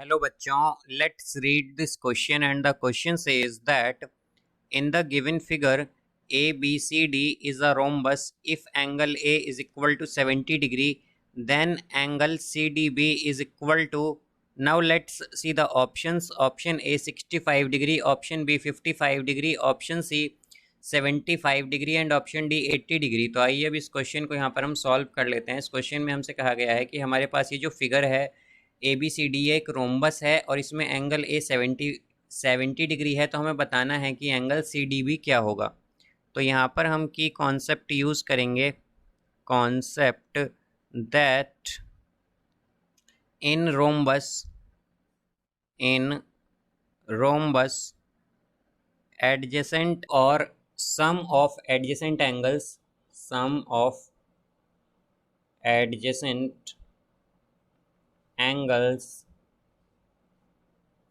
Hello bachon, let's read this question, and the question says that in the given figure ABCD is a rhombus. If angle A is equal to 70 degree, then angle CDB is equal to, now let's see the options. Option A 65 degree, option B 55 degree, option C 75 degree and option D 80 degree. तो आइए अब इस question को यहाँ पर हम solve कर लेते हैं। इस क्वेश्चन में हमसे कहा गया है कि हमारे पास ये जो फिगर है ABCD एक रोम्बस है और इसमें एंगल ए 70 डिग्री है, तो हमें बताना है कि एंगल CDB क्या होगा। तो यहाँ पर हम की कॉन्सेप्ट यूज़ करेंगे, concept that in rhombus adjacent और sum of adjacent angles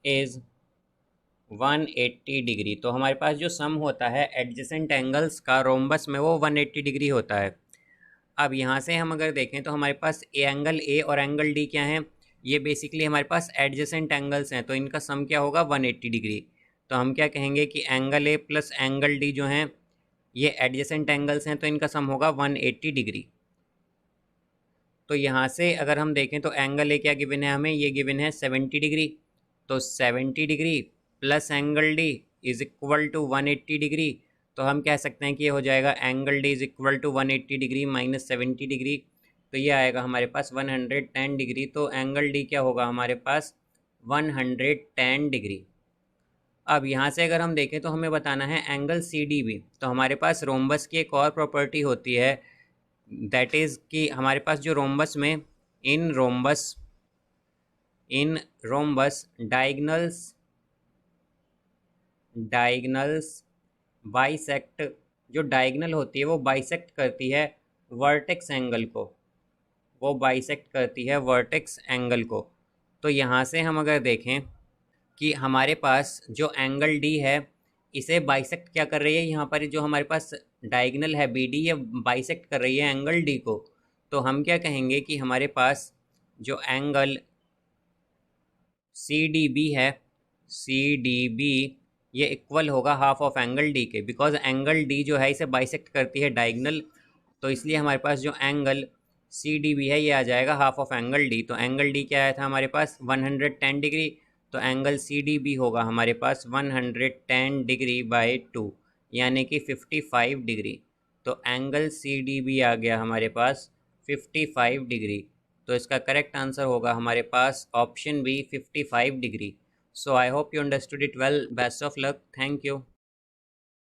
is 180 degree. तो हमारे पास जो सम होता है एडजेसेंट एंगल्स का रोम्बस में वो 180 डिग्री होता है। अब यहाँ से हम अगर देखें तो हमारे पास एंगल ए और एंगल डी क्या हैं, ये बेसिकली हमारे पास एडजेसेंट एंगल्स हैं, तो इनका सम क्या होगा 180 डिग्री। तो हम क्या कहेंगे कि angle A plus angle D जो हैं ये एडजेसेंट एंगल्स हैं, तो इनका सम होगा 180 डिग्री। तो यहाँ से अगर हम देखें तो एंगल ए क्या गिवन है हमें, ये गिवन है 70 डिग्री। तो 70 degree plus angle D is equal to 180 degree. तो हम कह सकते हैं कि ये हो जाएगा angle D is equal to 180 degree minus 70 degree. तो ये आएगा हमारे पास 110 डिग्री। तो एंगल डी क्या होगा हमारे पास 110 डिग्री। अब यहाँ से अगर हम देखें तो हमें बताना है एंगल CDB। तो हमारे पास रोम्बस की एक और प्रॉपर्टी होती है, दैट इज़ कि हमारे पास जो रोम्बस में इन रोम्बस डायगनल्स बाइसेक्ट, जो डायगनल होती है वो बाइसेक्ट करती है वर्टेक्स एंगल को, वो बाइसेक्ट करती है वर्टेक्स एंगल को। तो यहाँ से हम अगर देखें कि हमारे पास जो एंगल डी है इसे बाइसेक्ट क्या कर रही है, यहाँ पर जो हमारे पास डायगनल है BD ये बाइसेक्ट कर रही है एंगल डी को। तो हम क्या कहेंगे कि हमारे पास जो एंगल CDB है, CDB ये इक्वल होगा हाफ ऑफ एंगल डी के, बिकॉज एंगल डी जो है इसे बाइसेक्ट करती है डायगनल। तो इसलिए हमारे पास जो एंगल CDB है ये आ जाएगा हाफ ऑफ एंगल डी। तो एंगल डी क्या आया था हमारे पास 110 डिग्री, तो एंगल CDB होगा हमारे पास 110 डिग्री बाई 2 यानी कि 55 डिग्री। तो एंगल CDB आ गया हमारे पास 55 डिग्री। तो इसका करेक्ट आंसर होगा हमारे पास ऑप्शन बी 55 डिग्री। So I hope you understood it well. Best of luck. Thank you.